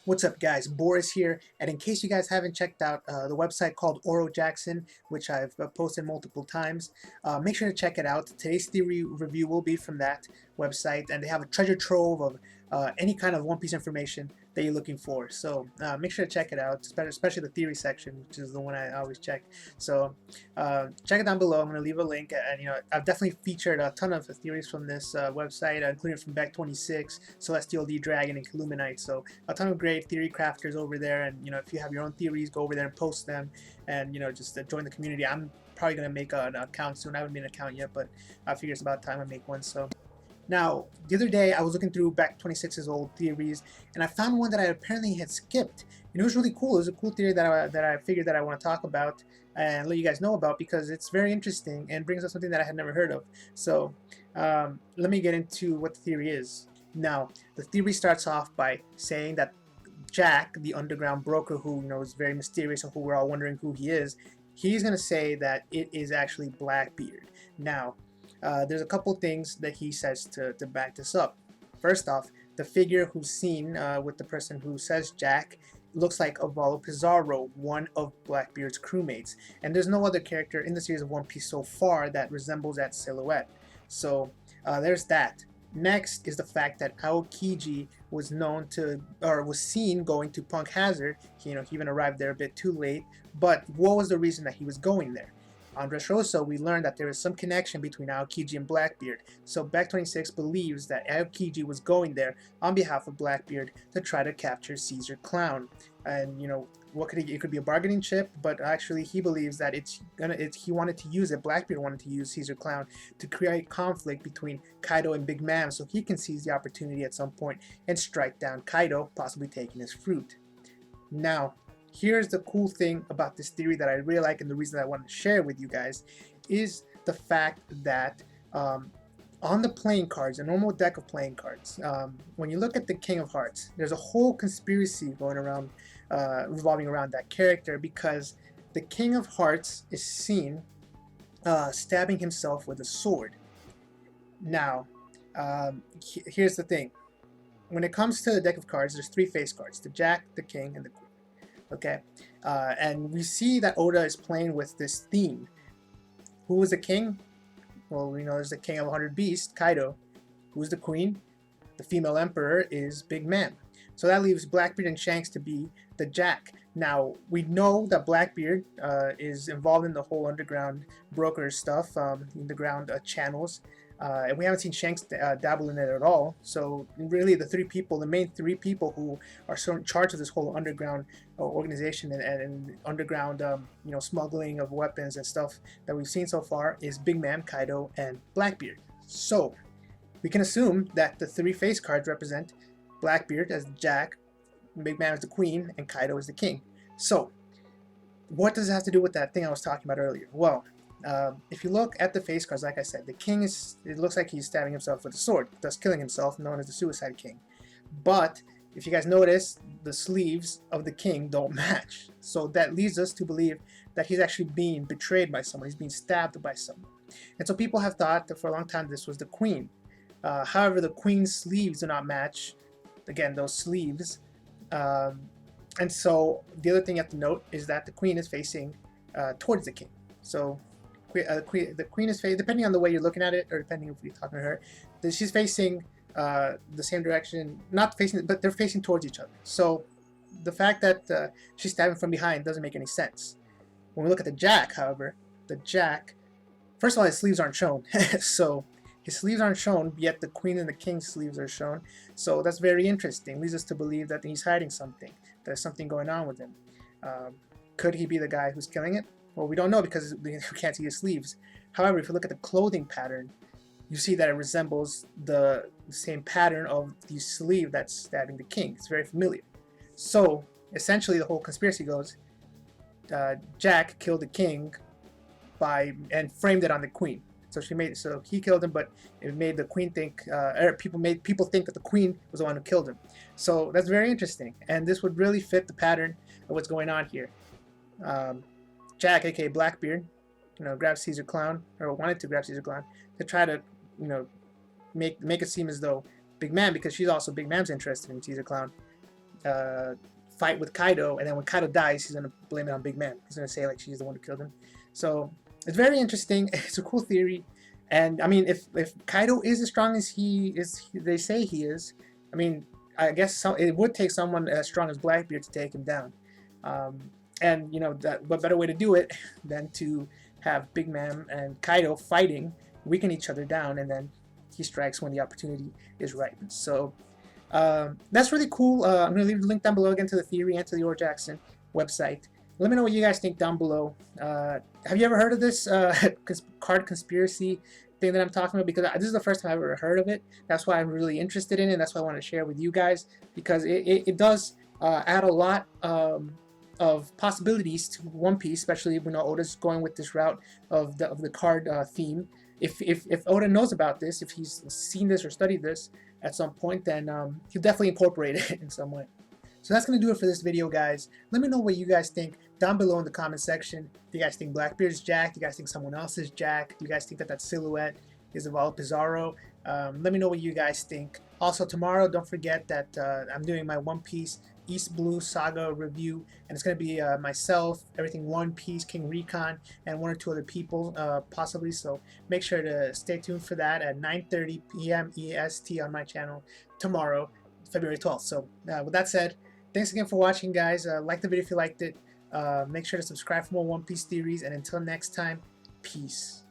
What's up, guys? Boris here, and in case you guys haven't checked out the website called Oro Jackson, which I've posted multiple times, make sure to check it out. Today's theory review will be from that website, and they have a treasure trove of any kind of One Piece information that you're looking for. So make sure to check it out, especially the theory section, which is the one I always check. So check it down below. I'm going to leave a link, and I've definitely featured a ton of theories from this website, including from Beck 26, Celestial D Dragon, and Illuminite. So a ton of great theory crafters over there, and if you have your own theories, go over there and post them, and just join the community. I'm probably going to make an account soon. I haven't made an account yet, but I figure it's about time I make one. So now, the other day I was looking through Back 26's old theories, and I found one that I apparently had skipped. And it was really cool. It was a cool theory that I figured that I want to talk about and let you guys know about, because it's very interesting and brings up something that I had never heard of. So let me get into what the theory is. Now, the theory starts off by saying that Jack, the underground broker who is very mysterious and who we're all wondering who he is, he's going to say that it is actually Blackbeard. Now, there's a couple things that he says to back this up. First off, the figure who's seen with the person who says Jack looks like Avalo Pizarro, one of Blackbeard's crewmates. And there's no other character in the series of One Piece so far that resembles that silhouette. So there's that. Next is the fact that Aokiji was known to, or was seen going to Punk Hazard. He even arrived there a bit too late. But what was the reason that he was going there? On Dressrosa, we learned that there is some connection between Aokiji and Blackbeard, so Back 26 believes that Aokiji was going there on behalf of Blackbeard to try to capture Caesar Clown. And what could it could be a bargaining chip, but actually he believes that he wanted to use it. Blackbeard wanted to use Caesar Clown to create conflict between Kaido and Big Mom, so he can seize the opportunity at some point and strike down Kaido, possibly taking his fruit. Now, here's the cool thing about this theory that I really like, and the reason I want to share with you guys is the fact that on the playing cards, a normal deck of playing cards, when you look at the King of Hearts, there's a whole conspiracy going around, revolving around that character, because the King of Hearts is seen stabbing himself with a sword. Now, here's the thing. When it comes to the deck of cards, there's three face cards: the Jack, the King, and the Queen. Okay, and we see that Oda is playing with this theme. Who is the king? Well, we know there's the king of 100 Beasts, Kaido. Who's the queen? The female emperor is Big Mom. So that leaves Blackbeard and Shanks to be the Jack. Now, we know that Blackbeard is involved in the whole underground broker stuff, underground channels. And we haven't seen Shanks dabble in it at all. So really, the main three people who are in charge of this whole underground organization and underground, smuggling of weapons and stuff that we've seen so far is Big Mom, Kaido, and Blackbeard. So we can assume that the three face cards represent Blackbeard as Jack, Big Mom as the Queen, and Kaido as the King. So what does it have to do with that thing I was talking about earlier? Well, if you look at the face cards, like I said, the king it looks like he's stabbing himself with a sword, thus killing himself, known as the Suicide King. But if you guys notice, the sleeves of the king don't match. So that leads us to believe that he's actually being betrayed by someone. He's being stabbed by someone. And so people have thought that for a long time this was the queen. However, the queen's sleeves do not match, again, those sleeves. And so the other thing you have to note is that the queen is facing towards the king. So the queen is facing, depending on the way you're looking at it, or depending if you're talking to her, she's facing the same direction, not facing, but they're facing towards each other. So the fact that she's stabbing from behind doesn't make any sense. When we look at the Jack, however, the Jack, first of all, his sleeves aren't shown. So his sleeves aren't shown, yet the queen and the king's sleeves are shown. So that's very interesting. Leads us to believe that he's hiding something. There's something going on with him. Could he be the guy who's killing it? Well, we don't know because we can't see his sleeves. However, if you look at the clothing pattern, you see that it resembles the same pattern of the sleeve that's stabbing the king. It's very familiar. So, essentially, the whole conspiracy goes, Jack killed the king and framed it on the queen. So he killed him, but it made the queen think, people think that the queen was the one who killed him. So that's very interesting, and this would really fit the pattern of what's going on here. Jack, aka Blackbeard, grabbed Caesar Clown, or wanted to grab Caesar Clown, to try to, make it seem as though Big Mom, because she's also Big Mom's interested in Caesar Clown, fight with Kaido, and then when Kaido dies, he's gonna blame it on Big Mom. He's gonna say like she's the one who killed him. So it's very interesting. It's a cool theory, and I mean, if Kaido is as strong as they say he is, I mean, I guess it would take someone as strong as Blackbeard to take him down. And you know, what better way to do it than to have Big Mom and Kaido fighting, weaken each other down, and then he strikes when the opportunity is right. So that's really cool. I'm going to leave the link down below again to the theory and to the Oro Jackson website. Let me know what you guys think down below. Have you ever heard of this card conspiracy thing that I'm talking about? Because this is the first time I've ever heard of it. That's why I'm really interested in it. That's why I want to share with you guys, because it does add a lot of possibilities to One Piece, especially when Oda's going with this route of the card theme. If Oda knows about this, if he's seen this or studied this at some point, then he'll definitely incorporate it in some way. So that's going to do it for this video, guys. Let me know what you guys think down below in the comment section. Do you guys think Blackbeard's Jack? Do you guys think someone else is Jack? Do you guys think that silhouette is of all Pizarro? Let me know what you guys think. Also, tomorrow, don't forget that I'm doing my One Piece East Blue Saga review, and it's going to be myself, everything One Piece, King Recon, and one or two other people possibly. So make sure to stay tuned for that at 9:30 p.m. EST on my channel tomorrow, February 12th. So with that said, thanks again for watching, guys. Like the video if you liked it. Make sure to subscribe for more One Piece theories, and until next time, peace.